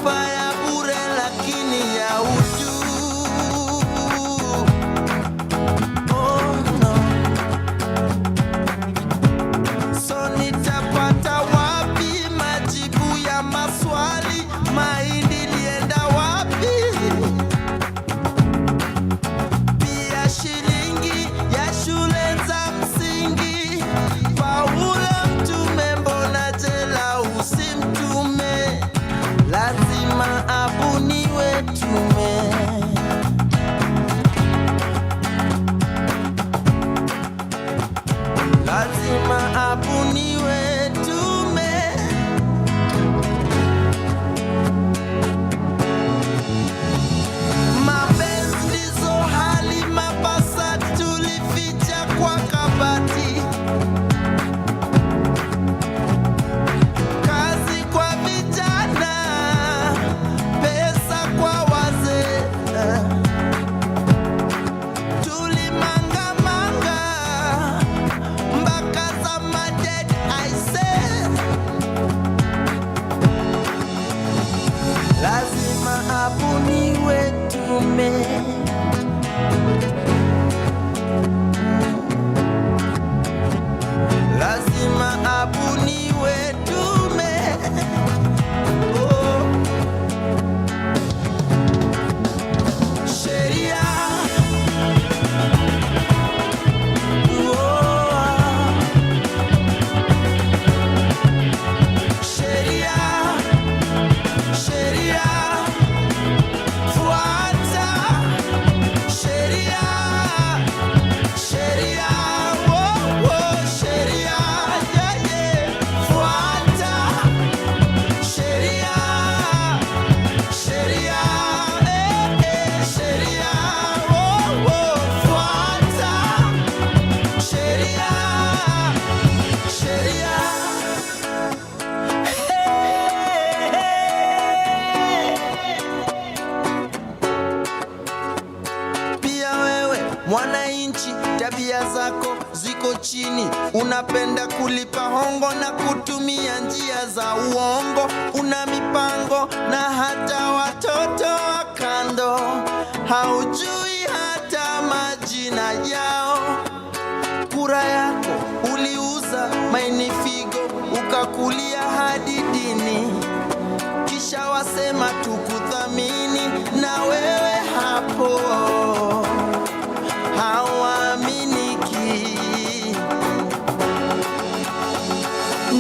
sifa ya bure lakini ya utu. Oh no. So nitapata wapi majibu ya maswali? Mahindi lienda wapi? Pia shilingi ya shule za msingi. Paulo mtume, mbona jela usimtume? Lazima abuniwe tume. Lazima abuniwe tume. Mapenzi ndizo hali mabasa tulificha kwa kabati. Kazi kwa vijana, pesa kwa wazee. Tulimangamanga mpaka za maded I say. Lazima abuniwe tume. Lazima abuniwe tume. Oh. Sheria. Oh. Sheria. Sheria. Fuata. Sheria. Sheria. Oh, oh. Sheria. Yeah, yeah. Fuata. Sheria. Sheria. Sheria. Oh, oh. Fuata. Sheria. Sheria. Pia wewe mwananchi, tabia zako ziko chini. Unapenda kulipa hongo na kutumia njia za uongo. Una mipango na hata watoto wa kando. Haujui hata majina yao. Kura yako uliuza maini figo, ukakulia hadi dini. Kisha wasema tukuthamini, na wewe hapo hauaminiki.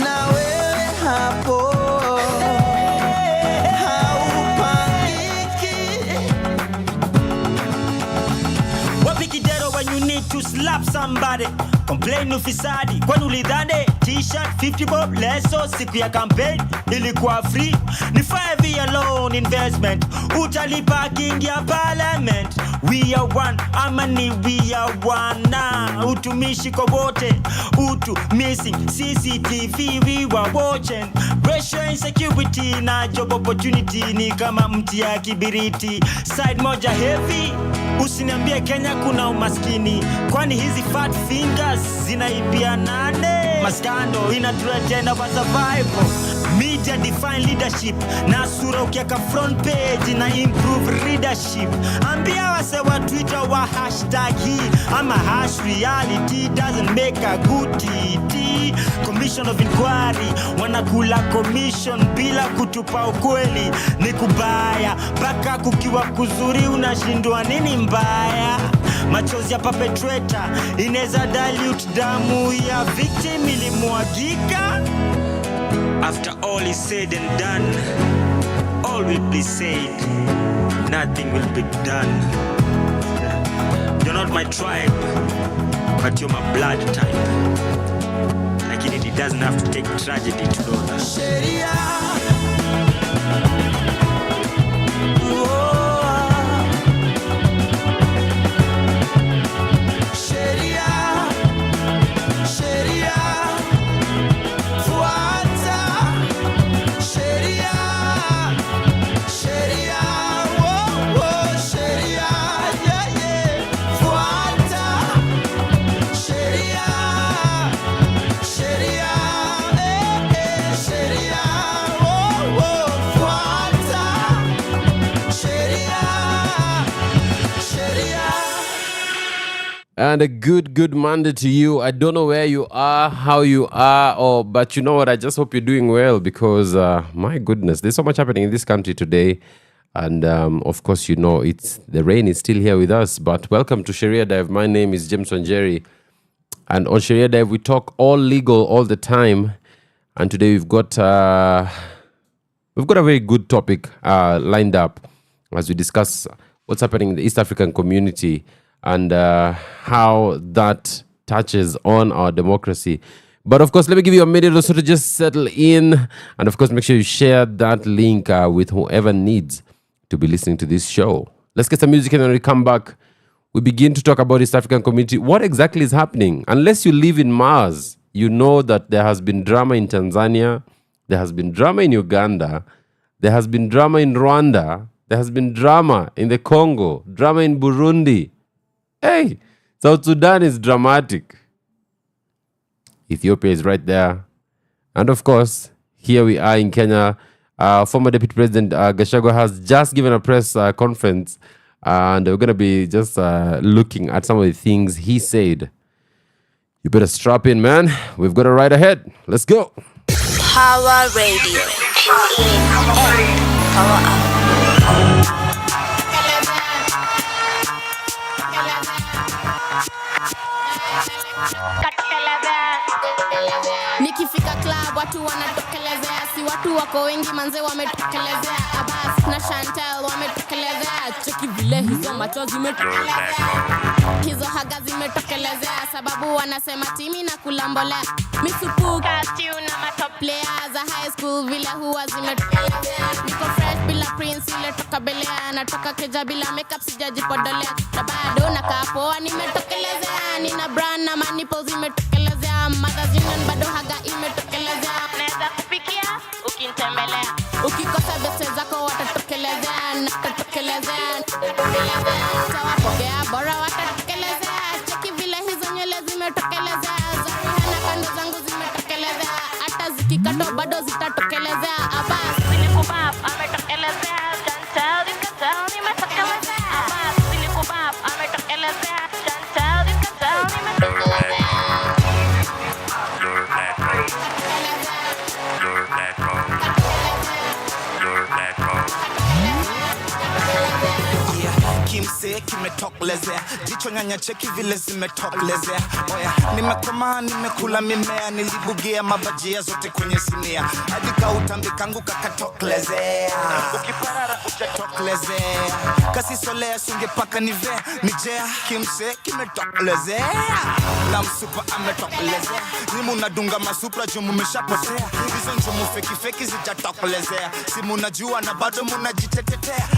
Na wewe hapo haupangiki. Wapi kidero when you need to slap somebody? Complain ufisadi kwani ulidhani t-shirt 50 bob leso siku ya campaign ilikuwa free? Ni 5 year loan investment utalipa king ya parliament. We are one, amani we are one. Na utumishi kwa wote, utu missing CCTV we were watching. Racial insecurity na job opportunity ni kama mti ya kibiriti. Side moja heavy, usiniambie Kenya kuna umaskini, kwani hizi fat fingers zinaibia nane? Maskando inathreaten our survival. Media define leadership, na sura ukiaka front page na improve readership. Ambia wase wa Twitter wa hashtag hii ama hash reality doesn't make a good TT. Commission of inquiry wanakula commission bila kutupa ukweli. Ni kubaya mpaka kukiwa kuzuri unashindwa nini mbaya. Machozi ya perpetrator ineza dilute damu ya victim ilimwagika. After all is said and done, all will be said, nothing will be done. You're not my tribe, but you're my blood type. Like it doesn't have to take tragedy to know that. Sheria. Sheria. And a good Monday to you. I don't know where you are, how you are, but you know what? I just hope you're doing well because, my goodness, there's so much happening in this country today. And of course, you know, the rain is still here with us. But welcome to Sheria Dive. My name is WaNjeri. And on Sheria Dive, we talk all legal all the time. And today we've got a very good topic lined up as we discuss what's happening in the East African community and how that touches on our democracy. But of course, let me give you a minute or so to just settle in. And of course, make sure you share that link with whoever needs to be listening to this show. Let's get some music and then we come back. We begin to talk about East African community. What exactly is happening? Unless you live in Mars, you know that there has been drama in Tanzania. There has been drama in Uganda. There has been drama in Rwanda. There has been drama in the Congo. Drama in Burundi. Hey, South Sudan is dramatic. Ethiopia is right there. And of course, here we are in Kenya. Former Deputy President Gachagua has just given a press conference. And we're going to be just looking at some of the things he said. You better strap in, man. We've got a ride ahead. Let's go. Power Radio. Power up. Nikifika club watu wanatokelezea, si watu wako wengi manze wametokelezea. Abbas na Chantel wametokelezea, cheki vile hizo macho zimetokelezea, hizo haga zimetokelezea, sababu wanasema timi na kulambolea. Misupuka stew na matop players za high school vile huwa zimetokelezea. Niko fresh bila prince ile toka belea, natoka keja bila makeup sijajipodolea, na bado nakaa poa nimetokelezea, nina brand na manipo zimetokelezea, magazine bado haga imetokelezea. Naweza kupikia ukinitembelea, ukikosa beste zako watatokelezea, natatokelezea, tawapokea bora watatokelezea, cheki vile hizo nywele zimetokelezea, zarihana kando zangu zimetokelezea, hata zikikato bado zitatokelezea. Abbas sinikubab ametokelezea, Chantel dikatel nimetokelezea, Abbas sinikubab ametokelezea, Chantel dikatel nimetokelezea. Kimse kimetokelezea, jicho nyanya cheki vile zimetokelezea. Oya, nimekomaa nimekula mimea, nilibugia mabajia zote kwenye sinia, hadi kautambi kangu kakatokelezea. Ukiparara ujatokelezea, kasi solea sungepaka nivea, nijea. Kimse kimetokelezea, la msupa ametokelezea, nimu nadunga masupra jumu mishapotea, hizo njumu feki zijatokelezea, simu najua na bado munajitetetea.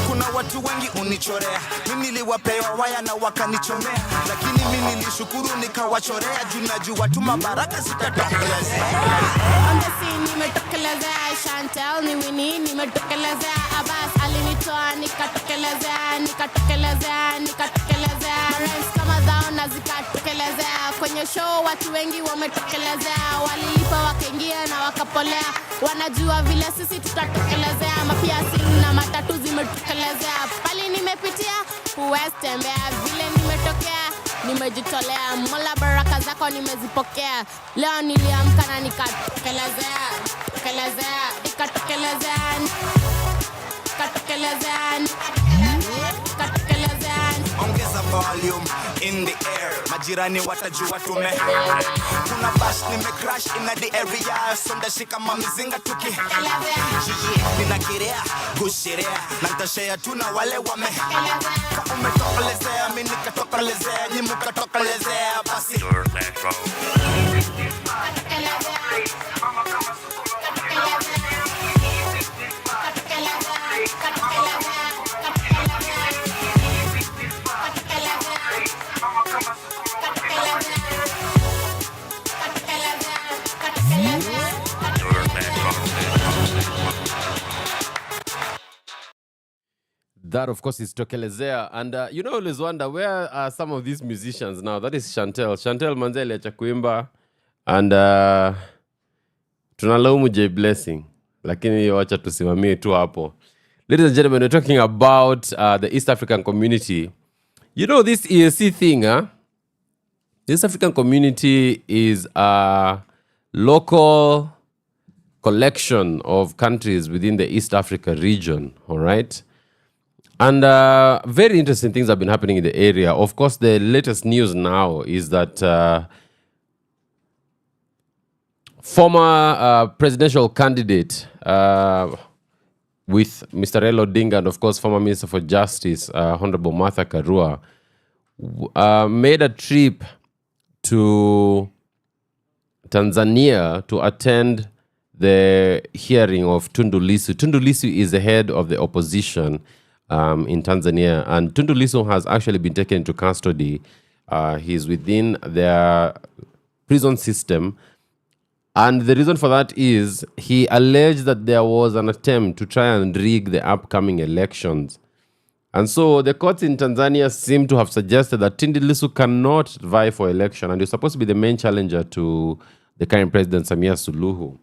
Kuna watu wengi unichorea, mimi niliwapewa waya na wakanichomea, lakini mimi nilishukuru nikawachorea, juu najua tu mabaraka zitatokelezea. Ondesi nimetokelezea, Chantel ni Winnie nimetokelezea, Abbas alinitoa nikatokelezea, Rhymes kama zao na zikatokelezea, kwenye show watu wengi wametokelezea, walilipa wakaingia na wakapolea, wanajua vile sisi tutatokelezea, mapiasi na matatu zimetokelezea, pali nimepitia huwezi tembea, vile nimetokea nimejitolea, Mola baraka zako nimezipokea, leo niliamka na nikatokelezea, Ongeza volume in the air, majirani watajua tume. Kuna bash nimecrash in the area, sonda shika mamizinga tuki. Nina kirea, kushirea, na nitashare tu na wale wame. Ka umetokelezea, mimi nikatokelezea, nyi mukatokelezea, basi. That, of course, is Tokelezea. And you know, always wonder, where are some of these musicians now? That is Chantel. Chantel Manzeli acha kuimba. And tunalaumu J Blessing. Lakini wacha tusimamie tu hapo. Ladies and gentlemen, we're talking about the East African community. You know, this EAC thing, this African community is a local collection of countries within the East Africa region, all right? And very interesting things have been happening in the area. Of course, the latest news now is that former presidential candidate with Mr. Raila Odinga and, of course, former Minister for Justice, Honorable Martha Karua, made a trip to Tanzania to attend the hearing of Tundu Lissu. Tundu Lissu is the head of the opposition in Tanzania, and Tundu Lissu has actually been taken into custody. He's within their prison system, and the reason for that is he alleged that there was an attempt to try and rig the upcoming elections. And so the courts in Tanzania seem to have suggested that Tundu Lissu cannot vie for election, and he's supposed to be the main challenger to the current president, Samia Suluhu.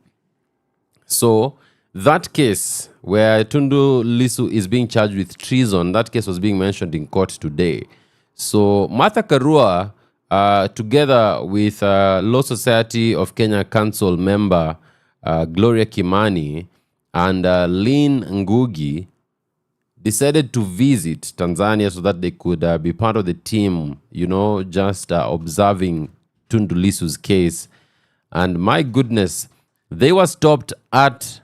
So that case where Tundu Lissu is being charged with treason, that case was being mentioned in court today. So Martha Karua, together with Law Society of Kenya Council member Gloria Kimani and Lynn Ngugi, decided to visit Tanzania so that they could be part of the team, you know, just observing Tundu Lissu's case. And my goodness, they were stopped at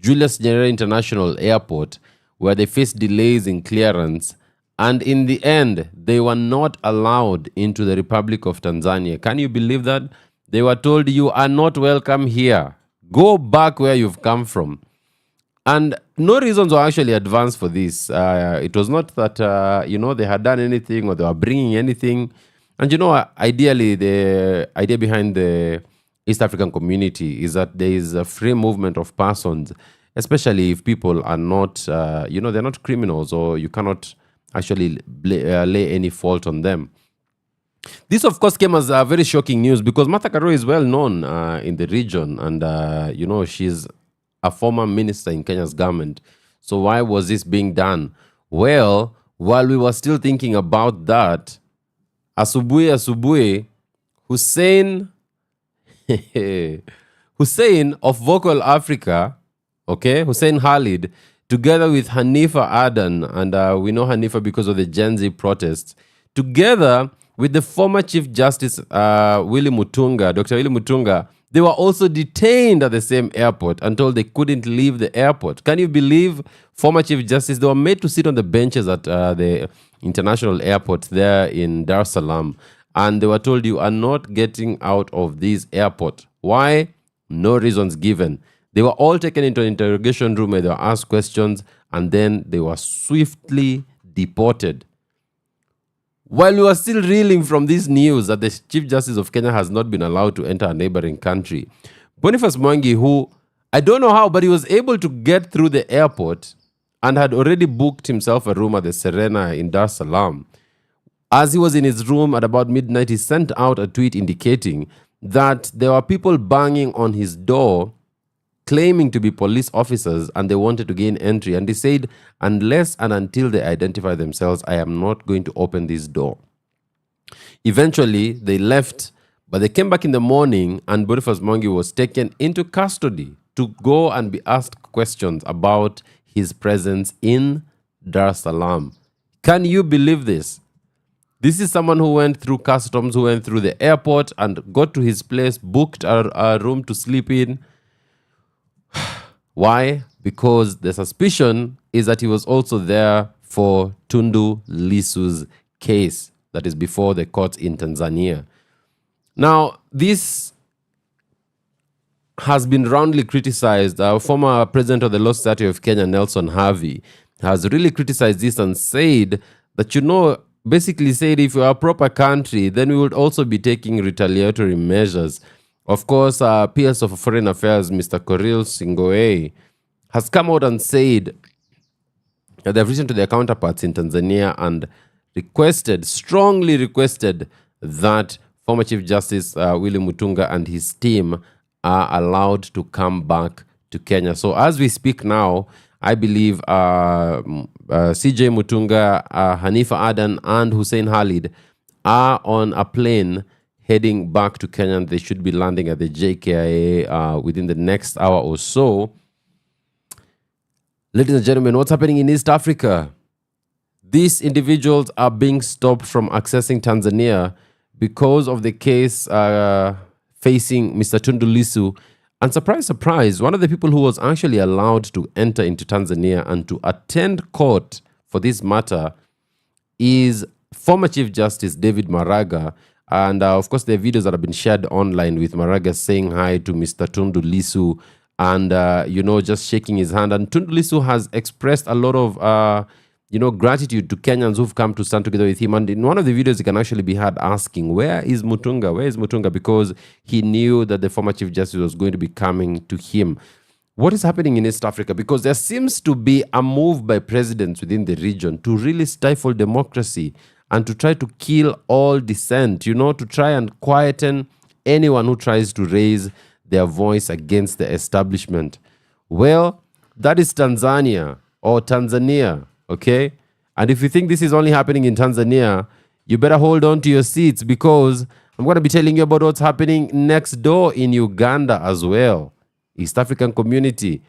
Julius Nyerere International Airport, where they faced delays in clearance. And in the end, they were not allowed into the Republic of Tanzania. Can you believe that? They were told, you are not welcome here. Go back where you've come from. And no reasons were actually advanced for this. It was not that, you know, they had done anything or they were bringing anything. And, you know, ideally, the idea behind the East African community is that there is a free movement of persons, especially if people are not, you know, they're not criminals, or you cannot actually lay any fault on them. This, of course, came as a very shocking news because Martha Karua is well known in the region, and, you know, she's a former minister in Kenya's government. So why was this being done? Well, while we were still thinking about that, Asubuhi, Hussein of Vocal Africa, okay, Hussein Khalid, together with Hanifa Adan, and we know Hanifa because of the Gen Z protests, together with the former Chief Justice Dr. Willy Mutunga, they were also detained at the same airport and told they couldn't leave the airport. Can you believe former Chief Justice? They were made to sit on the benches at the international airport there in Dar es Salaam. And they were told, you are not getting out of this airport. Why? No reasons given. They were all taken into an interrogation room where they were asked questions, and then they were swiftly deported. While we were still reeling from this news that the Chief Justice of Kenya has not been allowed to enter a neighboring country, Boniface Mwangi, who, I don't know how, but he was able to get through the airport and had already booked himself a room at the Serena in Dar es Salaam. As he was in his room at about midnight, he sent out a tweet indicating that there were people banging on his door claiming to be police officers, and they wanted to gain entry. And he said, unless and until they identify themselves, I am not going to open this door. Eventually, they left, but they came back in the morning, and Boniface Mwangi was taken into custody to go and be asked questions about his presence in Dar es Salaam. Can you believe this? This is someone who went through customs, who went through the airport and got to his place, booked a room to sleep in. Why? Because the suspicion is that he was also there for Tundu Lissu's case that is before the courts in Tanzania. Now, this has been roundly criticized. Our former president of the Law Society of Kenya, Nelson Harvey, has really criticized this and said that, you know, basically said if you are a proper country, then we would also be taking retaliatory measures. Of course, PS of Foreign Affairs, Mr. Koril Singoe, has come out and said that they've written to their counterparts in Tanzania and strongly requested that former Chief Justice Willy Mutunga and his team are allowed to come back to Kenya. So as we speak now, I believe CJ Mutunga, Hanifa Adan, and Hussein Khalid are on a plane heading back to Kenya. And they should be landing at the JKIA within the next hour or so. Ladies and gentlemen, what's happening in East Africa? These individuals are being stopped from accessing Tanzania because of the case facing Mr. Tundu Lissu. And surprise, surprise, one of the people who was actually allowed to enter into Tanzania and to attend court for this matter is former Chief Justice David Maraga. And of course, there are videos that have been shared online with Maraga saying hi to Mr. Tundu Lissu and, just shaking his hand. And Tundu Lissu has expressed a lot of, gratitude to Kenyans who've come to stand together with him. And in one of the videos, he can actually be heard asking, where is Mutunga? Where is Mutunga? Because he knew that the former Chief Justice was going to be coming to him. What is happening in East Africa? Because there seems to be a move by presidents within the region to really stifle democracy and to try to kill all dissent, to try and quieten anyone who tries to raise their voice against the establishment. Well, that is Tanzania or Tanzania. Okay? And if you think this is only happening in Tanzania, you better hold on to your seats because I'm going to be telling you about what's happening next door in Uganda as well. East African community.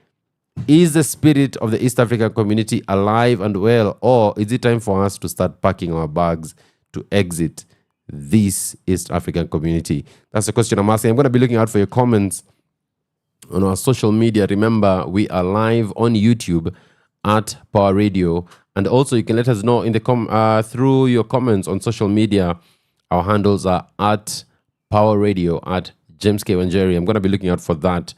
Is the spirit of the East African community alive and well, or is it time for us to start packing our bags to exit this East African community? That's the question I'm asking. I'm going to be looking out for your comments on our social media. Remember, we are live on YouTube at Power Radio, and also you can let us know in the through your comments on social media. Our handles are at Power Radio, at James K. WaNjeri. I'm going to be looking out for that.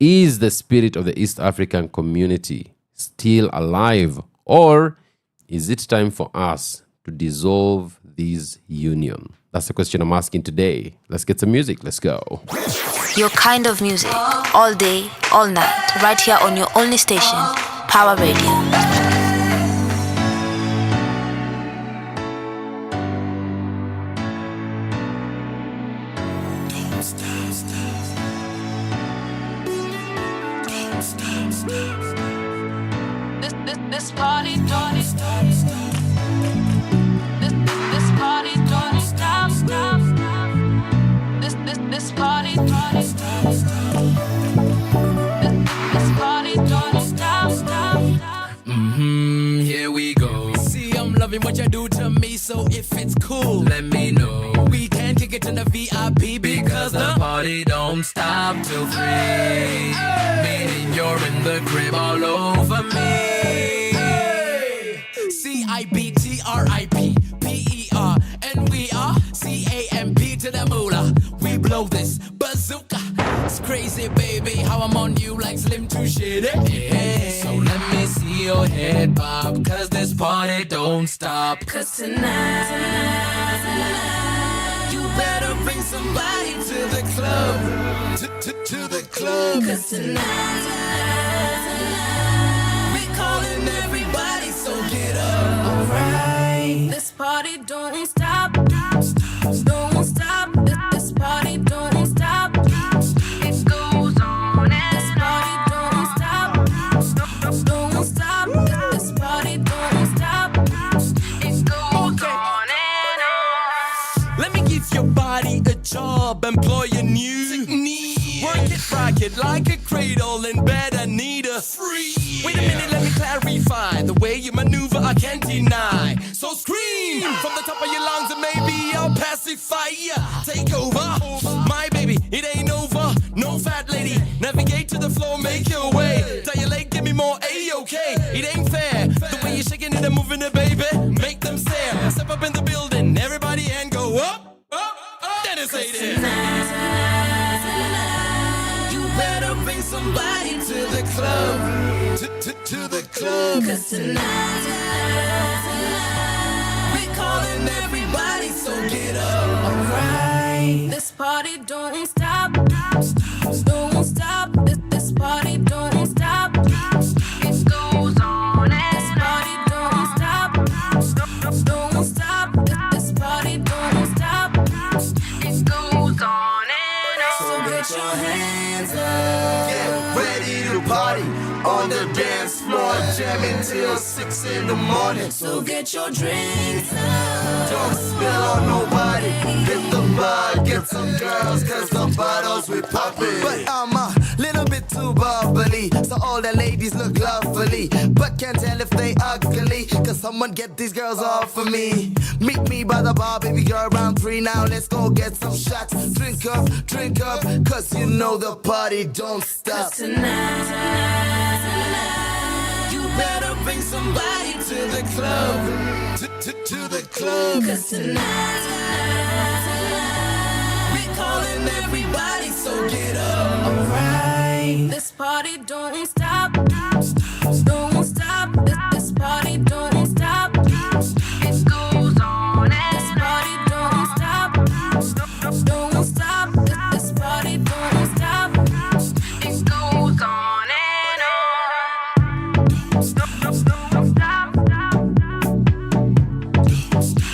Is the spirit of the East African community still alive, or is it time for us to dissolve this union? That's the question I'm asking today. Let's get some music. Let's go. Your kind of music, all day, all night, right here on your only station, Power Radio. This party don't stop. This party don't stop. This party don't stop. This party don't stop. Here we go. See, I'm loving what you do to me, so if it's cool, let me know. We can kick it to the VIP because the party don't stop till 3. Meaning you're in the crib all over me. CIBTRIP PER, and we are CAMP to the moolah. We blow this bazooka. It's crazy, baby, how I'm on you like Slim to shit. Yeah. So let me see your head bob, cause this party don't stop. Cause tonight, you better bring somebody to the club. To the club. Cause tonight, we calling everybody, so get up. Alright. This party don't stop. Don't stop. This party don't stop. It goes on and this party don't stop. Don't stop. This party don't stop. It goes on and on. Let me give your body a job, employ a new technique. Work it, rock it like a cradle in bed. I need a free. Wait a minute, let me clarify. The way you maneuver, I can't deny. So scream from the top of your lungs and maybe I'll pacify ya. Take over, my baby, it ain't over. No fat lady, navigate to the floor, make your way. Tie your leg, give me more A-OK. It ain't fair, the way you're shaking it and moving it, baby. Make them stare. Step up in the building, everybody, and go up, up, up. Then it's you better bring somebody to the club. To the club. Cause tonight, we calling everybody, so get up. Alright. This party don't stop. Don't stop. This party don't stop. It goes on and this party don't stop. Don't stop. This party don't stop. It goes on and on. So get your hands up. Get ready to party on the dance floor, jamming till 6 in the morning. So get your drinks up. Don't spill on nobody. Hit the bar, get some girls, cause the bottles we poppin'. But I'm a little bit too bubbly, so all the ladies look lovely, but can't tell if they ugly, cause someone get these girls off of me. Meet me by the bar, baby girl, round 3 now. Let's go get some shots. Drink up, cause you know the party don't stop. Tonight, you better bring somebody to the club. To the club. Cause tonight, we're calling everybody, so get up. Alright. This party don't stop. Don't stop. This party don't stop. It goes on. This party don't stop. Don't stop. This party don't stop. It goes on and on. Don't stop.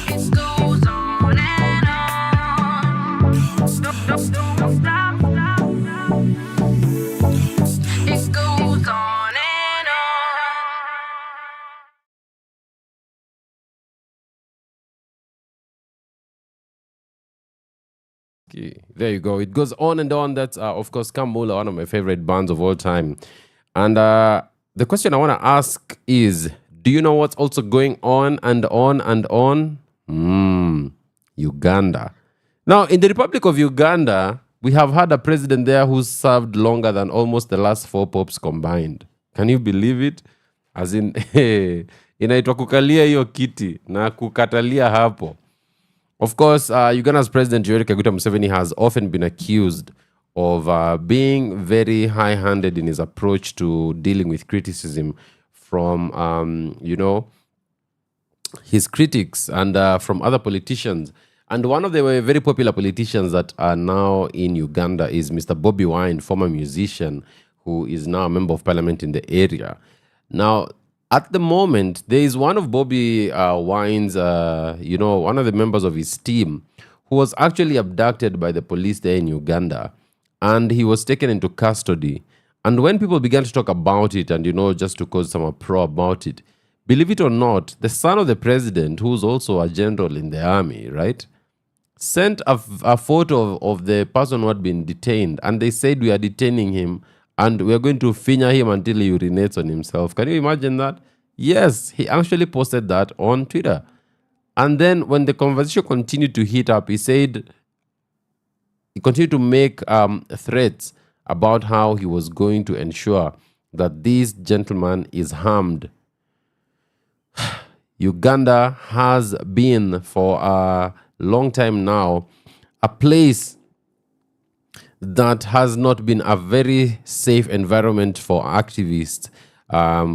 It goes on and on. Don't stop. It goes on and on. Okay, there you go. It goes on and on. That's, of course, Kamula, one of my favorite bands of all time. And the question I want to ask is, do you know what's also going on and on and on? Uganda. Now, in the Republic of Uganda, we have had a president there who's served longer than almost the last 4 popes combined. Can you believe it? As in, inaitwa kukalia hiyo kiti na kukatalia hapo. Of course, Uganda's President Yoweri Kaguta Museveni has often been accused of being very high-handed in his approach to dealing with criticism from, his critics and from other politicians. And one of the very popular politicians that are now in Uganda is Mr. Bobby Wine, former musician, who is now a member of parliament in the area. Now, at the moment, there is one of Bobby Wine's, one of the members of his team who was actually abducted by the police there in Uganda, and he was taken into custody. And when people began to talk about it and, just to cause some uproar about it, believe it or not, the son of the president, who's also a general in the army, right, sent a photo of the person who had been detained, and they said, we are detaining him and we are going to finger him until he urinates on himself. Can you imagine that? Yes, he actually posted that on Twitter. And then when the conversation continued to heat up, he said, he continued to make threats about how he was going to ensure that this gentleman is harmed. Uganda has been for a long time now a place that has not been a very safe environment for activists,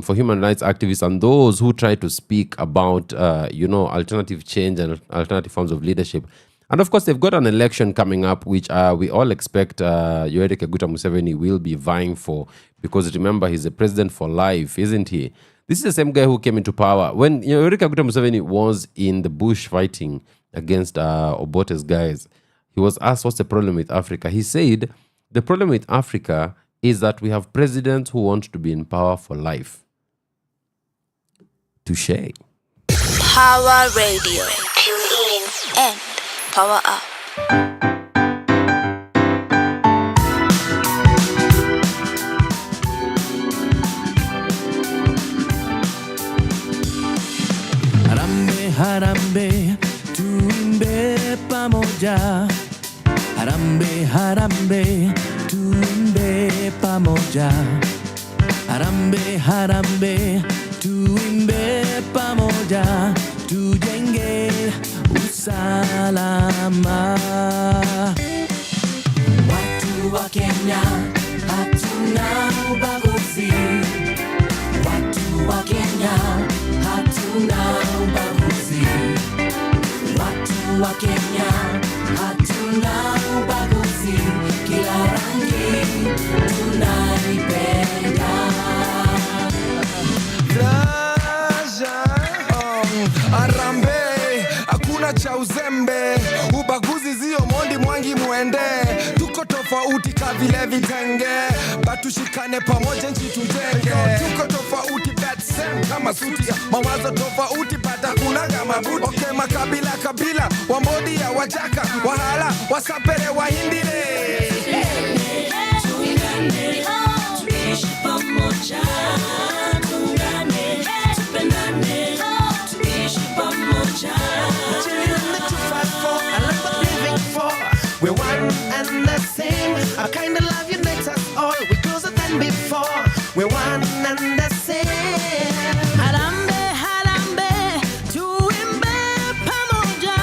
for human rights activists, and those who try to speak about, alternative change and alternative forms of leadership. And of course, they've got an election coming up, which we all expect Yoweri Kaguta Museveni will be vying for, because remember, he's a president for life, isn't he? This is the same guy who came into power when Yoweri Kaguta Museveni was in the bush fighting against Obote's guys. He was asked, what's the problem with Africa? He said, the problem with Africa is that we have presidents who want to be in power for life. Touché. Power Radio. Tune in and power up. Harambe, harambe, tuimbe pamoja. Harambe, harambe, tuimbe pamoja. Harambe, harambe, tuimbe pamoja. Tujenge usalama. Watu wa Kenya hatuna ubaguzi. Watu wa Kenya hatuna ubaguzi. Watu wa Kenya hatuna ubaguzi. Kila rangi tunaipenda. Arambe, hakuna cha uzembe. Ubaguzi zio mondi mwangi muende. Tuko tofauti ka vile vitenge, but tushikane pamoja nchi tujenge. Tuko tofauti but same kama suti, mawazo tofauti but hakunaga mabuti. Okay, makabila kabila, Wambodia, Wajaka, Wahala, Wasapere, Wahindile. Tuishi pamoja, tuungane, tupendane, tuishi pamoja. We're one and the same. A kind of love unites us all. We're closer than before. We're one and the same. Harambe, harambe, tuimbe pamoja.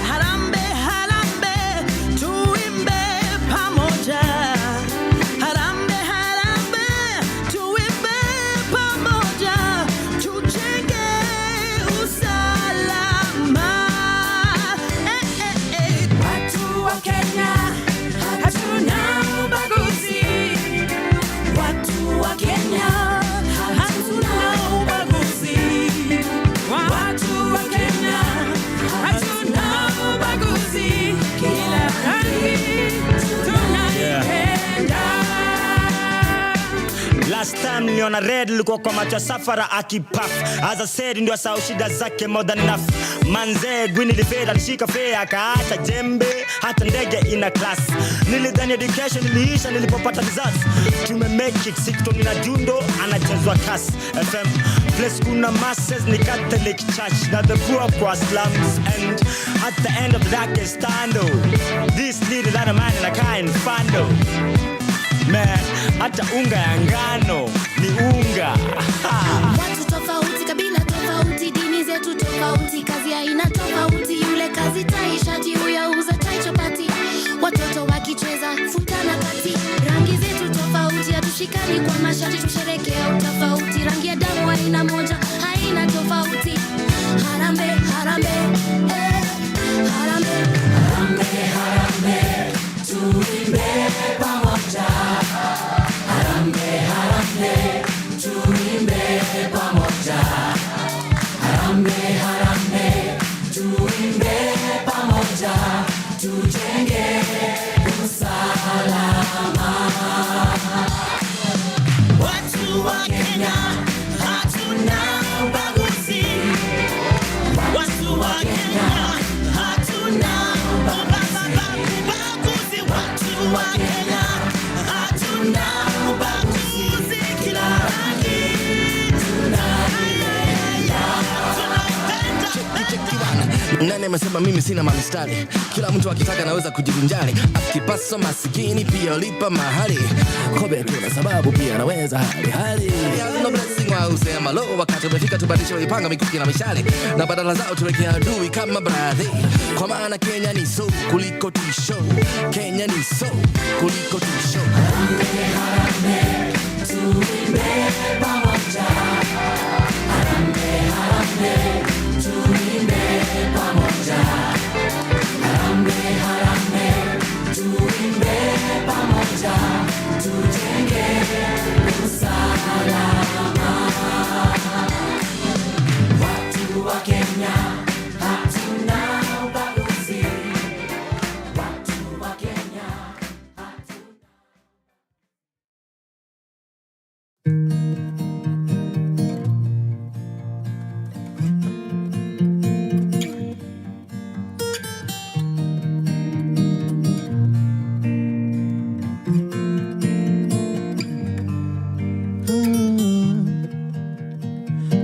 Harambe, harambe, tuimbe pamoja. Harambe, harambe, tuimbe pamoja. Tujenge usalama. Watu wa Kenya, hatuna ubaguzi. Watu wa Kenya, hatuna ubaguzi. Watu wa Kenya, hatuna ubaguzi. Kila rangi tunaipenda. Last time niliona red likuwa kwa macho safara akipaf. As I said ndio asau shida zake more than enough. Manze gwini lifeda alishika fea akaacha jembe hata ndege ina class. Nilidhani education iliisha nilipopata results. Tume make it Sikton na Jundo anachezwa kas FM. Place kuna masses ni Catholic church na the poor kwa slums. And at the end of the dark is stando. This little lot of man in a kind fando. Man, hata unga ya ngano ni unga. Watu tofauti, kabila tofauti, dini zetu tofauti, kazi aina tofauti, yule kazi tai shati, huyo uza tai chapati. Watoto wakicheza futana kati, rangi zetu tofauti, hatushikani kwa mashati, tusherekea utofauti, rangi ya damu haina moja, haina tofauti. Harambe, harambe, harambe, harambe, harambe, tuimbe pamoja. Harambe, harambe, tuimbe pamoja. Harambe, harambe, tuimbe pamoja. Tujenge usalama. Watu wa Kenya, hatuna ubaguzi. Watu wa Kenya, hatuna ubaguzi. Watu wa Kenya, hatuna ubaguzi. Kila rangi Nani amesema mimi sina mamistari? Kila mtu akitaka naweza kujivinjari. Akipasa masikini pia lipa mahali. Kobe kuna sababu pia naweza hali. No blessing wa usema lo wakati umefika tubadilishe ipanga mikuki na mishale. Na badala zao tuweke adui kama brother. Kwa maana Kenya ni so kuliko tisho. Kenya ni so kuliko tisho. harambe, harambe, tuimbe pamoja. Harambe, harambe, tuimbe pamoja. Harambe, harambe, tuimbe pamoja. Tujenge usalama. Watu wa Kenya, hatuna ubaguzi. Watu wa Kenya, hatuna.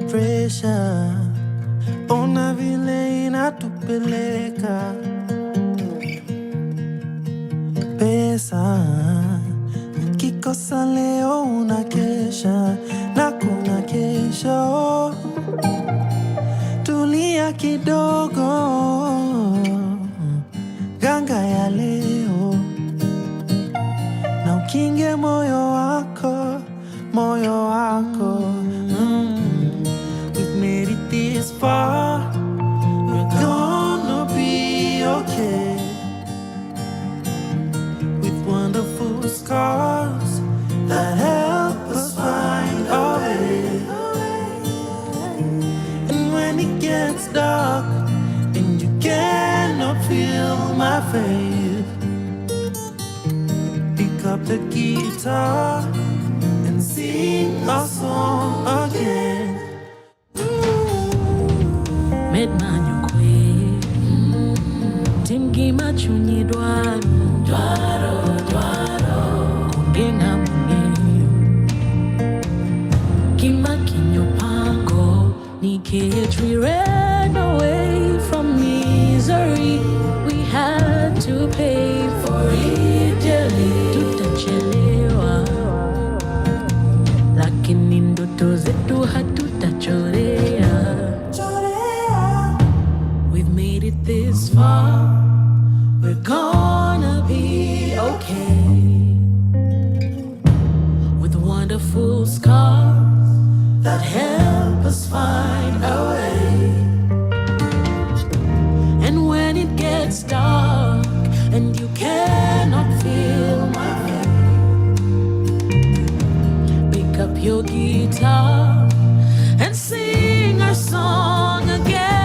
Pressure, ona vile inatupeleka. Pesa, kikosa leo unakesha na kuna kesho. Tulia kidogo, ganga ya leo. Na ukinge moyo wako, moyo wako. We've made it this far, we're gonna be okay. With wonderful scars that help us find our way. And when it gets dark and you cannot feel my faith, pick up the guitar and sing a song again. Medmanyo kwe Timgi machunyi dwaro Kungenga mungeyo Kima kinyo pango Nikech we ran away from misery. We had to pay for it dearly. Tutachelewa Lakini ndoto zetu hatutachorea. We've made it this far. We're gonna be okay. With wonderful scars that help us find our way. And when it gets dark and you cannot feel my face, pick up your guitar and sing our song again.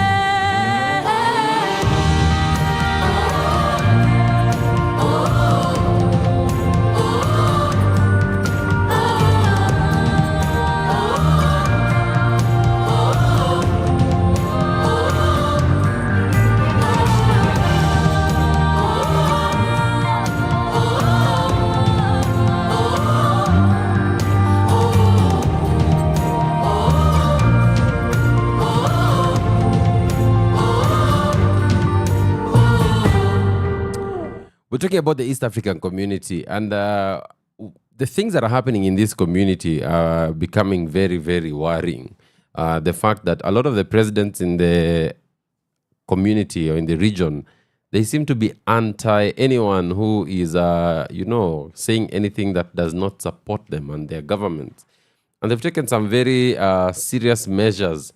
We're talking about the East African community, and the things that are happening in this community are becoming very, very worrying. The fact that a lot of the presidents in the community or in the region, they seem to be anti anyone who is, saying anything that does not support them and their government. And they've taken some very serious measures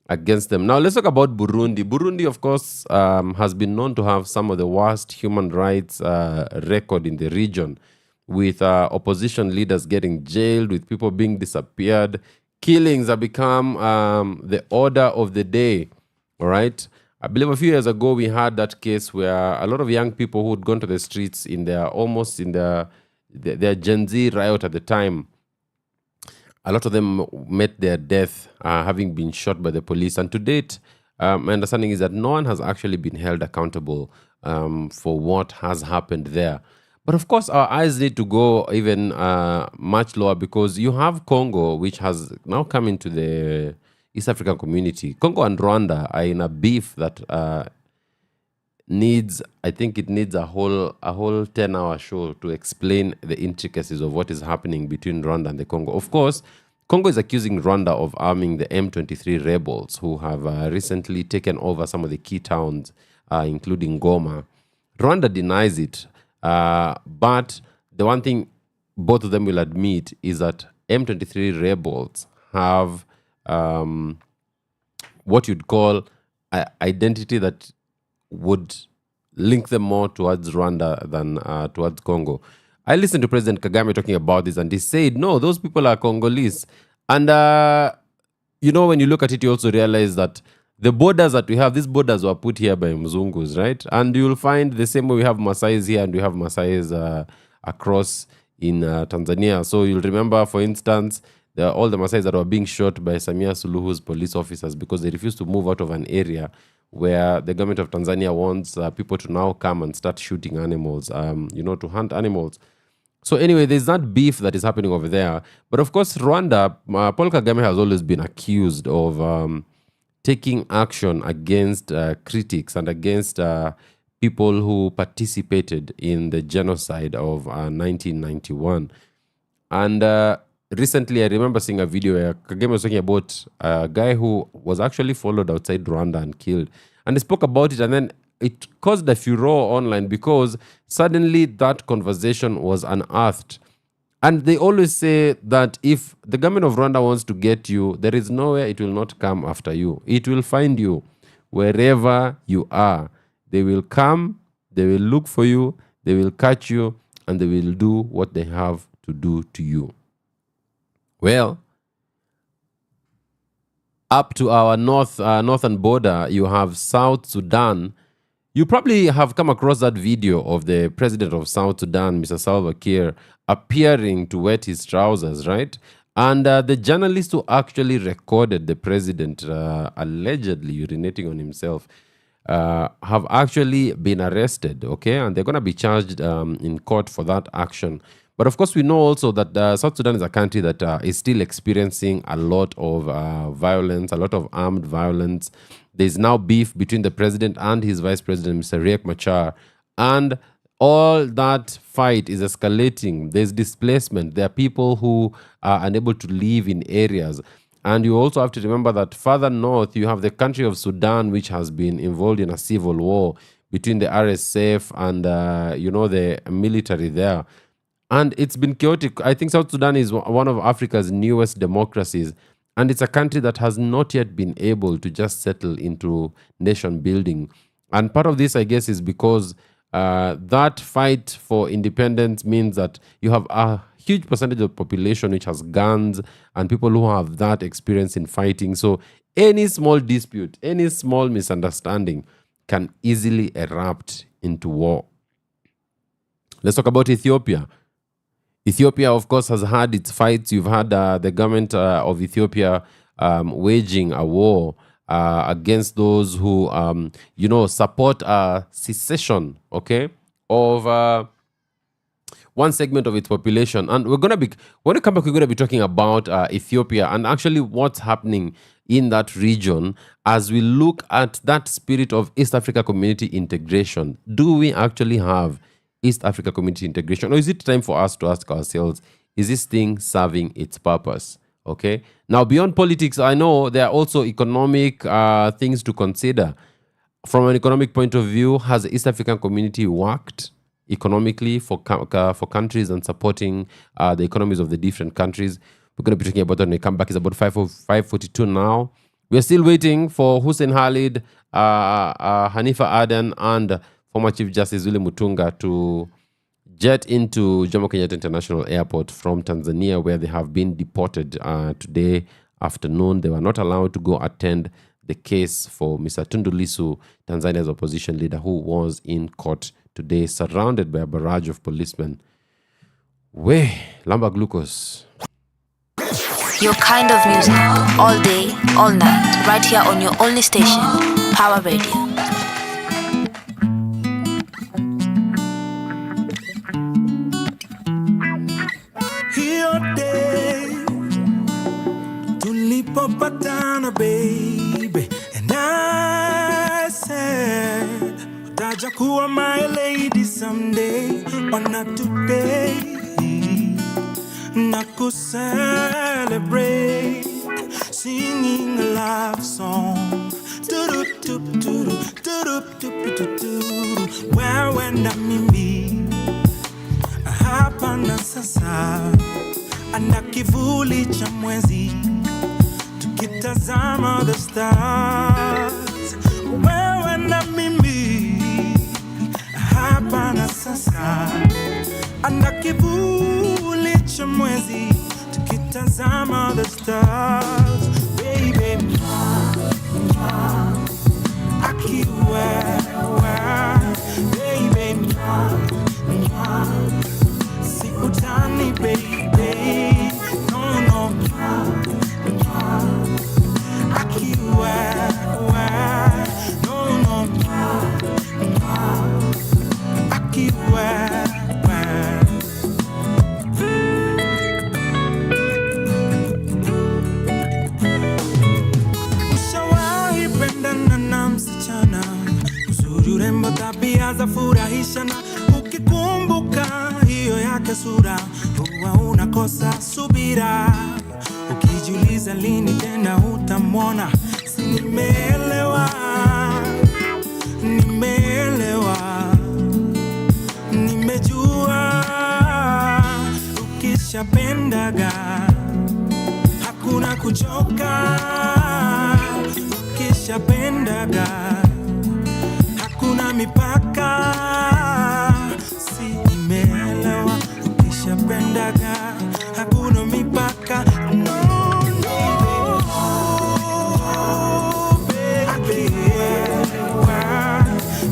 against them. Now, let's talk about Burundi. Burundi, of course, has been known to have some of the worst human rights record in the region, with opposition leaders getting jailed, with people being disappeared. Killings have become the order of the day, all right? I believe a few years ago, we had that case where a lot of young people who had gone to the streets in their Gen Z riot at the time, a lot of them met their death having been shot by the police. And to date, my understanding is that no one has actually been held accountable for what has happened there. But of course, our eyes need to go even much lower, because you have Congo, which has now come into the East African community. Congo and Rwanda are in a beef that needs a whole 10-hour show to explain the intricacies of what is happening between Rwanda and the Congo. Of course, Congo is accusing Rwanda of arming the M23 rebels, who have recently taken over some of the key towns, including Goma. Rwanda denies it, but the one thing both of them will admit is that M23 rebels have what you'd call identity that would link them more towards Rwanda than towards Congo. I listened to President Kagame talking about this, and he said, no, those people are Congolese. And, when you look at it, you also realize that the borders that we have, these borders were put here by Mzungus, right? And you'll find the same way we have Maasais here and we have Maasais across in Tanzania. So you'll remember, for instance, all the Maasais that were being shot by Samia Suluhu's police officers because they refused to move out of an area where the government of Tanzania wants people to now come and start shooting animals, to hunt animals. So anyway, there's that beef that is happening over there. But of course, Rwanda, Paul Kagame has always been accused of taking action against critics and against people who participated in the genocide of 1991. And recently, I remember seeing a video where Kagame was talking about a guy who was actually followed outside Rwanda and killed. And he spoke about it, and then it caused a furor online because suddenly that conversation was unearthed. And they always say that if the government of Rwanda wants to get you, there is nowhere it will not come after you. It will find you wherever you are. They will come, they will look for you, they will catch you, and they will do what they have to do to you. Well, up to our northern border, you have South Sudan. You probably have come across that video of the president of South Sudan, Mr. Salva Kiir, appearing to wet his trousers, right? And the journalist who actually recorded the president allegedly urinating on himself have actually been arrested, okay? And they're going to be charged in court for that action. But of course, we know also that South Sudan is a country that is still experiencing a lot of violence, a lot of armed violence. There's now beef between the president and his vice president, Mr. Riek Machar. And all that fight is escalating. There's displacement. There are people who are unable to live in areas. And you also have to remember that further north, you have the country of Sudan, which has been involved in a civil war between the RSF and, the military there. And it's been chaotic. I think South Sudan is one of Africa's newest democracies. And it's a country that has not yet been able to just settle into nation building. And part of this, I guess, is because that fight for independence means that you have a huge percentage of the population which has guns and people who have that experience in fighting. So any small dispute, any small misunderstanding can easily erupt into war. Let's talk about Ethiopia. Ethiopia, of course, has had its fights. You've had the government of Ethiopia waging a war against those who, support secession, okay, of one segment of its population. And when we come back, we're going to be talking about Ethiopia and actually what's happening in that region as we look at that spirit of East Africa community integration. Do we actually have East Africa community integration, or is it time for us to ask ourselves, is this thing serving its purpose? Okay. Now, beyond politics, I know there are also economic things to consider. From an economic point of view, has the East African community worked economically for countries and supporting the economies of the different countries? We're going to be talking about that when we come back. It's about 5:42 now. We're still waiting for Hussein Khalid, Hanifa Aden, and former Chief Justice Willy Mutunga to jet into Jomo Kenyatta International Airport from Tanzania, where they have been deported today afternoon. They were not allowed to go attend the case for Mr. Tundu Lissu, Tanzania's opposition leader, who was in court today, surrounded by a barrage of policemen. Lamba glucose. Your kind of music, all day, all night, right here on your only station, Power Radio. Patana, baby, and I said, Tajakuwa my lady someday, or not today. Naku celebrate, singing a love song. Where when I'm in me, hapa na sasa, anakivuli cha mwezi. Kitazama the stars, wewe na mimi hapa na sasa, anda kivuli cha mwezi, tukitazama the stars, baby, akiwewe, baby, sikutani, baby, no, ushawahi pendana na msichana mzuri, urembo, tabia za furahishana, ukikumbuka hiyo yake sura huwa unakosa subira, ukijiuliza lini tena utamwona. Si nimeelewa, nimejua, ukishapendaga hakuna kuchoka, ukishapendaga hakuna mipaka. Si nimeelewa, ukishapendaga hakuna mipaka.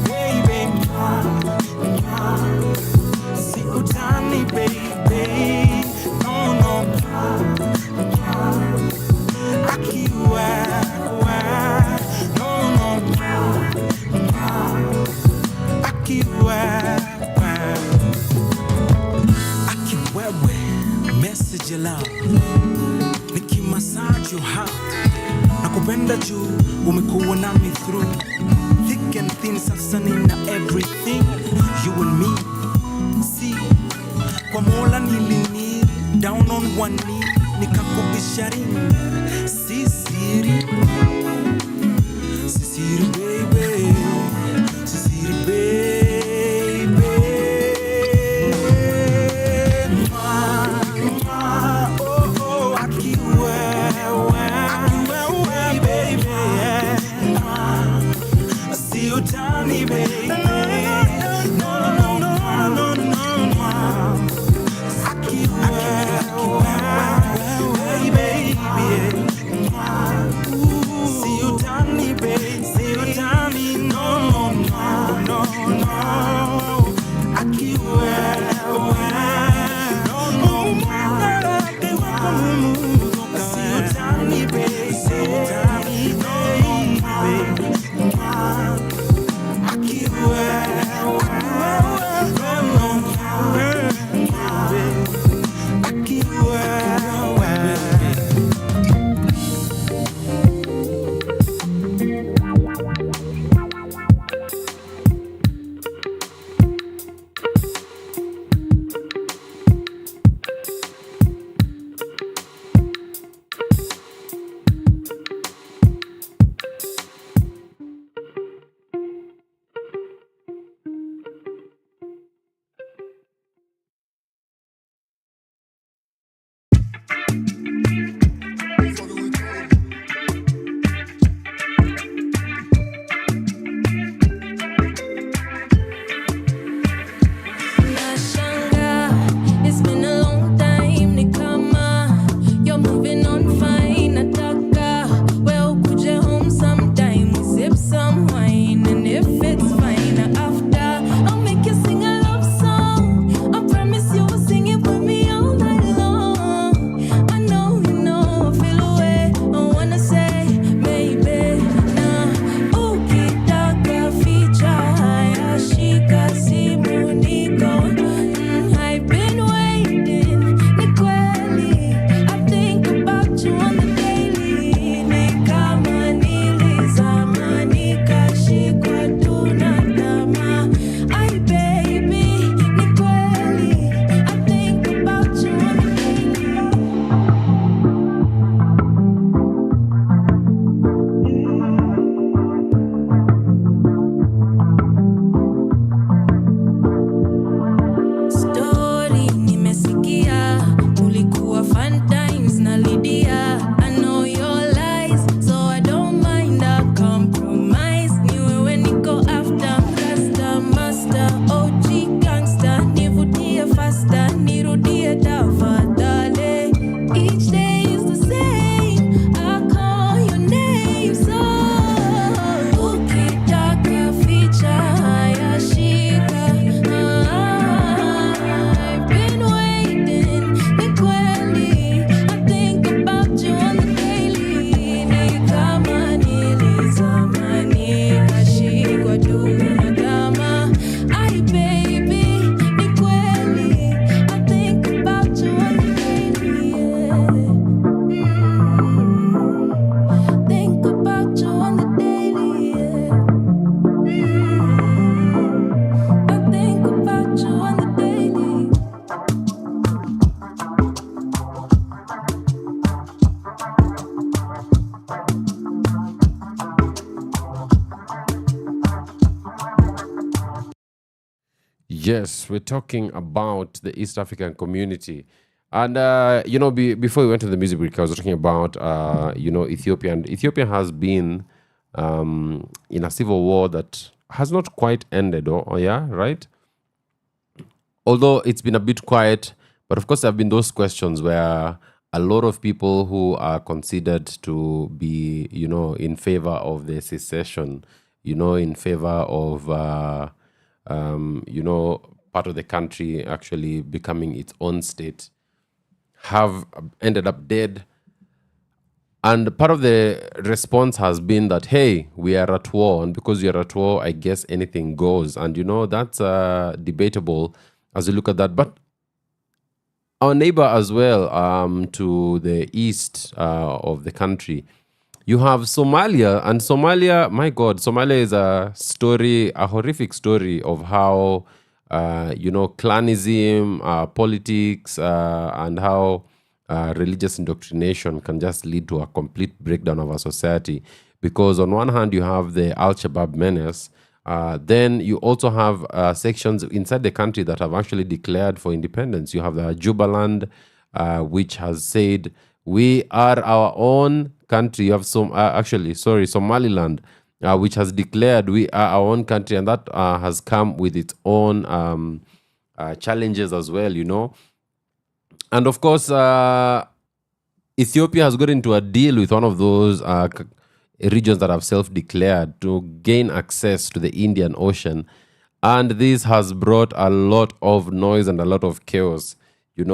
Baby, your heart. Nakupenda juu umekuwa nami through thick and thin, sasa nina everything you and me. See, kwa Mola nilini down on one knee nikakubisha ring. Si siri baby, si siri baby. Tiny baby, no, no, no, no, no, no. I keep baby. See you, tiny baby, see you, tiny. No, no, no, no. I keep see you, tiny baby, see you, tiny baby. Yes, we're talking about the East African community. And, before we went to the music break, I was talking about, Ethiopia. And Ethiopia has been in a civil war that has not quite ended, right? Although it's been a bit quiet, but of course there have been those questions where a lot of people who are considered to be, in favor of the secession, in favor of, part of the country actually becoming its own state, have ended up dead. And part of the response has been that, hey, we are at war. And because we are at war, I guess anything goes. And, that's debatable as you look at that. But our neighbor as well, to the east of the country, you have Somalia. And Somalia, my God, Somalia is a horrific story of how, clanism, politics, and how religious indoctrination can just lead to a complete breakdown of our society. Because on one hand, you have the Al-Shabaab menace. Then you also have sections inside the country that have actually declared for independence. You have the Jubaland, which has said, we are our own country. You have Somaliland, which has declared we are our own country, and that has come with its own challenges as well, And of course, Ethiopia has got into a deal with one of those regions that have self-declared to gain access to the Indian Ocean. And this has brought a lot of noise and a lot of chaos. The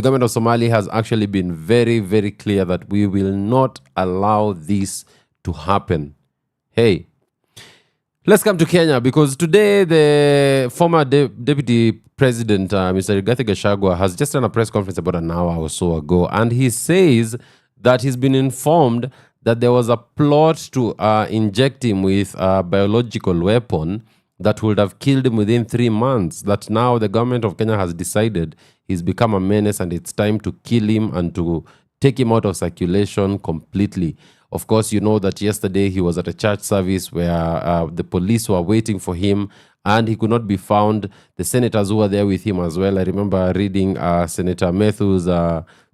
government of Somalia has actually been very, very clear that we will not allow this to happen. Hey, let's come to Kenya, because today the former deputy president, Mr. Rigathi Gachagua, has just done a press conference about an hour or so ago, and he says that he's been informed that there was a plot to inject him with a biological weapon that would have killed him within 3 months, that now the government of Kenya has decided he's become a menace and it's time to kill him and to take him out of circulation completely. Of course, you know that yesterday he was at a church service where the police were waiting for him and he could not be found. The senators who were there with him as well. I remember reading Senator Methu's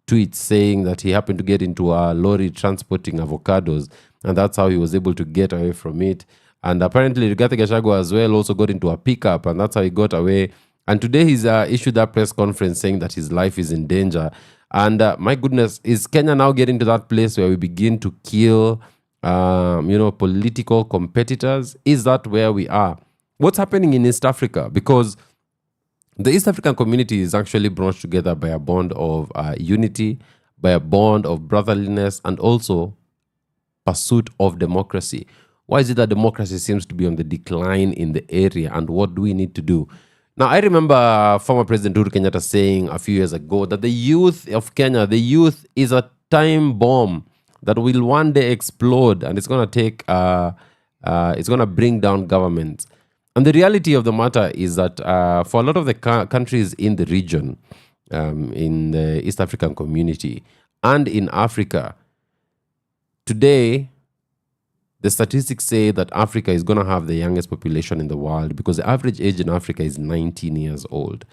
tweets saying that he happened to get into a lorry transporting avocados, and that's how he was able to get away from it. And apparently Rigathi Gachagua as well also got into a pickup, and that's how he got away. And today he's issued that press conference saying that his life is in danger. And my goodness, is Kenya now getting to that place where we begin to kill, political competitors? Is that where we are? What's happening in East Africa? Because the East African community is actually brought together by a bond of unity, by a bond of brotherliness, and also pursuit of democracy. Why is it that democracy seems to be on the decline in the area, and what do we need to do? Now, I remember former President Uhuru Kenyatta saying a few years ago that the youth of Kenya, the youth is a time bomb that will one day explode, and it's going to take, it's going to bring down governments. And the reality of the matter is that for a lot of the countries in the region, in the East African community, and in Africa, today, the statistics say that Africa is going to have the youngest population in the world because the average age in Africa is 19 years old.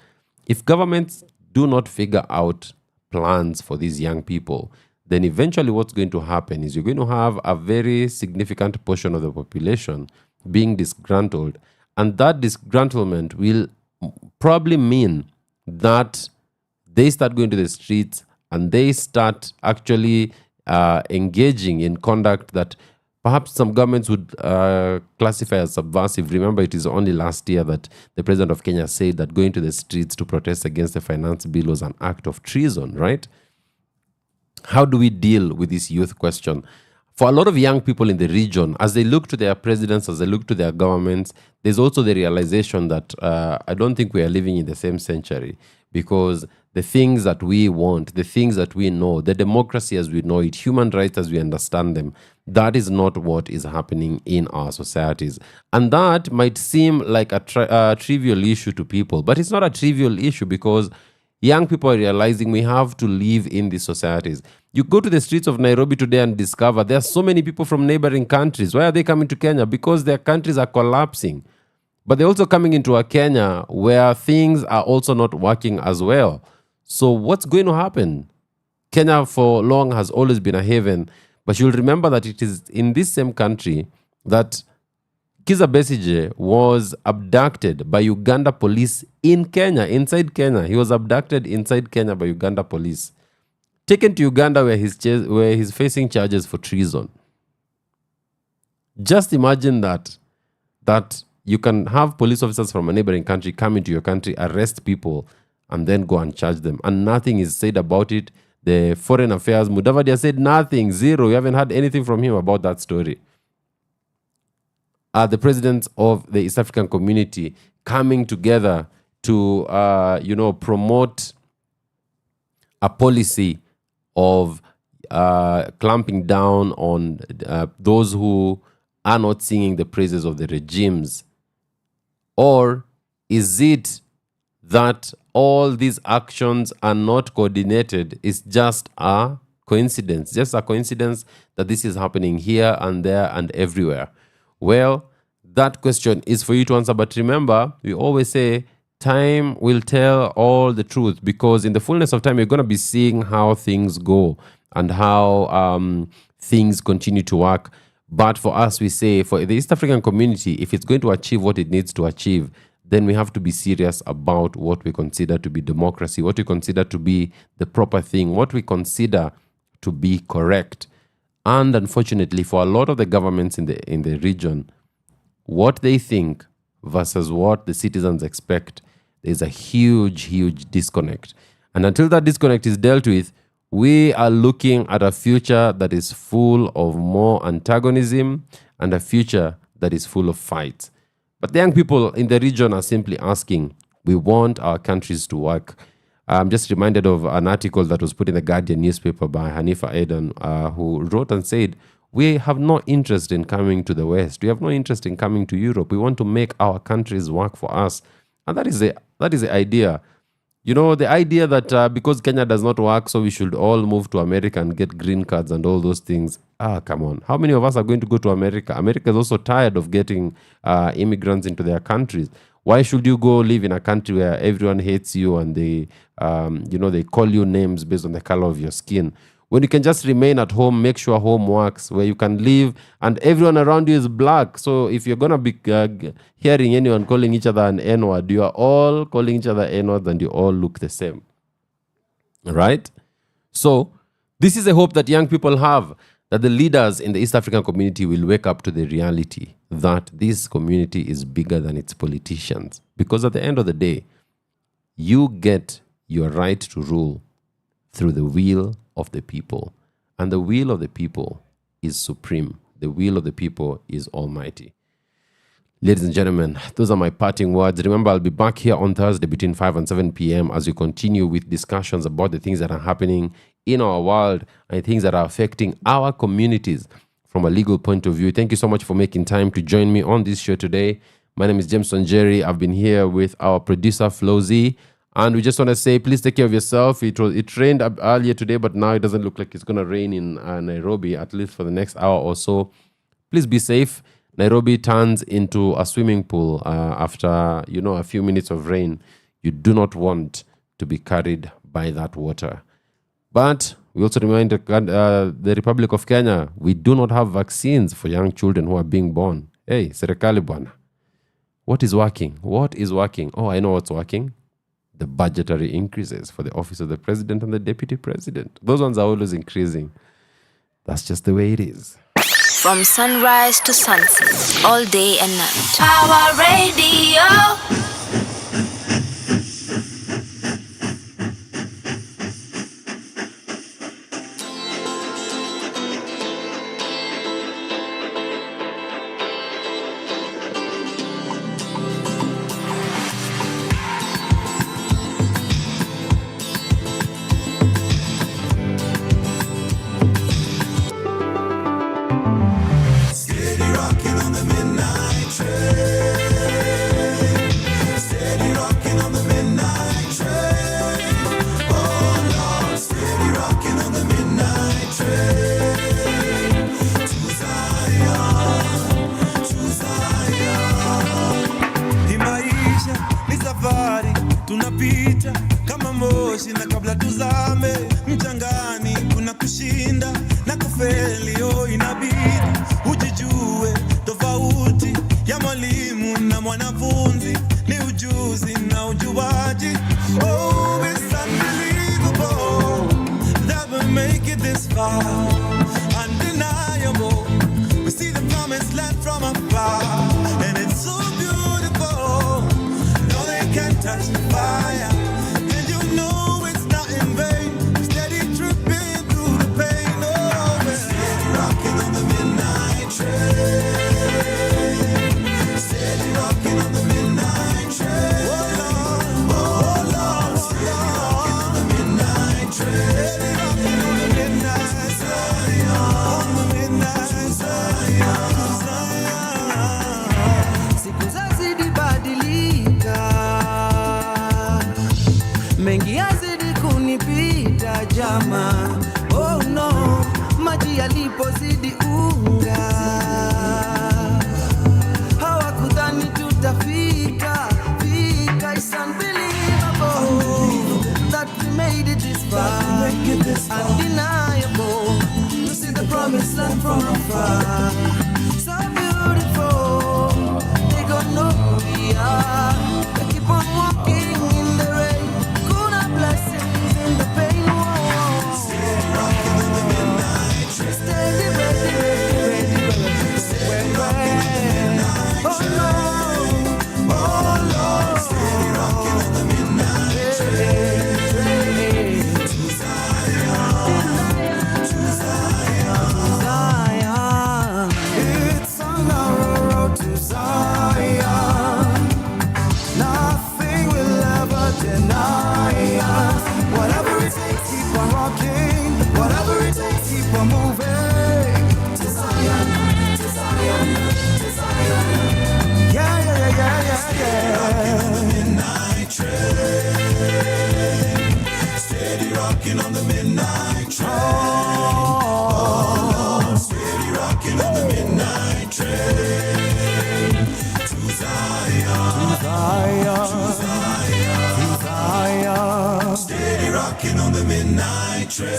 If governments do not figure out plans for these young people, then eventually what's going to happen is you're going to have a very significant portion of the population being disgruntled. And that disgruntlement will probably mean that they start going to the streets and they start actually engaging in conduct that perhaps some governments would classify as subversive. Remember, it is only last year that the president of Kenya said that going to the streets to protest against the finance bill was an act of treason, right? How do we deal with this youth question? For a lot of young people in the region, as they look to their presidents, as they look to their governments, there's also the realization that I don't think we are living in the same century, because the things that we want, the things that we know, the democracy as we know it, human rights as we understand them, that is not what is happening in our societies. And that might seem like a trivial issue to people, but it's not a trivial issue because young people are realizing we have to live in these societies. You go to the streets of Nairobi today and discover there are so many people from neighboring countries. Why are they coming to Kenya? Because their countries are collapsing. But they're also coming into a Kenya where things are also not working as well. So what's going to happen? Kenya for long has always been a haven, but you'll remember that it is in this same country that Kizza Besigye was abducted by Uganda police in Kenya, inside Kenya. He was abducted inside Kenya by Uganda police. Taken to Uganda where he's facing charges for treason. Just imagine that you can have police officers from a neighboring country come into your country, arrest people, and then go and charge them. And nothing is said about it. The Foreign Affairs, Mudavadi has said nothing, zero. You haven't heard anything from him about that story. The presidents of the East African community coming together to, promote a policy of clamping down on those who are not singing the praises of the regimes? Or is it that all these actions are not coordinated? It's just a coincidence, that this is happening here and there and everywhere? Well, that question is for you to answer. But remember, we always say time will tell all the truth, because in the fullness of time, you're going to be seeing how things go and how things continue to work. But for us, we say, for the East African community, if it's going to achieve what it needs to achieve, then we have to be serious about what we consider to be democracy, what we consider to be the proper thing, what we consider to be correct. And unfortunately, for a lot of the governments in the region, what they think versus what the citizens expect, there's a huge, huge disconnect. And until that disconnect is dealt with, we are looking at a future that is full of more antagonism and a future that is full of fights. But the young people in the region are simply asking, we want our countries to work. I'm just reminded of an article that was put in the Guardian newspaper by Hanifa Eden, who wrote and said, we have no interest in coming to the West. We have no interest in coming to Europe. We want to make our countries work for us. And that is the idea. You know, the idea that because Kenya does not work, so we should all move to America and get green cards and all those things. Come on. How many of us are going to go to America? America is also tired of getting immigrants into their countries. Why should you go live in a country where everyone hates you and they call you names based on the color of your skin? When you can just remain at home, make sure home works, where you can live and everyone around you is black. So if you're going to be hearing anyone calling each other an N-word, you are all calling each other N-words and you all look the same. Right? So this is a hope that young people have, that the leaders in the East African community will wake up to the reality that this community is bigger than its politicians. Because at the end of the day, you get your right to rule through the will of the people. And the will of the people is supreme. The will of the people is almighty. Ladies and gentlemen, those are my parting words. Remember, I'll be back here on Thursday between 5 and 7 p.m. as we continue with discussions about the things that are happening in our world and things that are affecting our communities from a legal point of view. Thank you so much for making time to join me on this show today. My name is WaNjeri. I've been here with our producer, Flozy. And we just want to say, please take care of yourself. It rained earlier today, but now it doesn't look like it's going to rain in Nairobi, at least for the next hour or so. Please be safe. Nairobi turns into a swimming pool after, a few minutes of rain. You do not want to be carried by that water. But we also remind the Republic of Kenya, we do not have vaccines for young children who are being born. Hey, serikali bwana. What is working? What is working? Oh, I know what's working. The budgetary increases for the office of the president and the deputy president. Those ones are always increasing. That's just the way it is. From sunrise to sunset, all day and night. Power Radio. we're moving to Zion, to Zion, to Zion. Yeah, yeah, yeah, yeah, yeah, yeah. On the midnight train, steady rocking on the midnight train. Oh, steady rocking on the midnight train to Zion, to Zion, to Zion, to Zion. Steady rocking on the midnight train.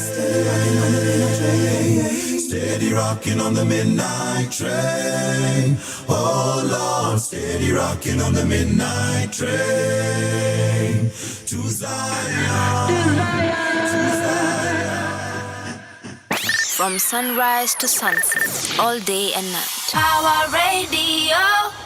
Steady rocking on the midnight train. Oh Lord, steady rocking on the midnight train to Zion, to Zion. From sunrise to sunset, all day and night. Power Radio.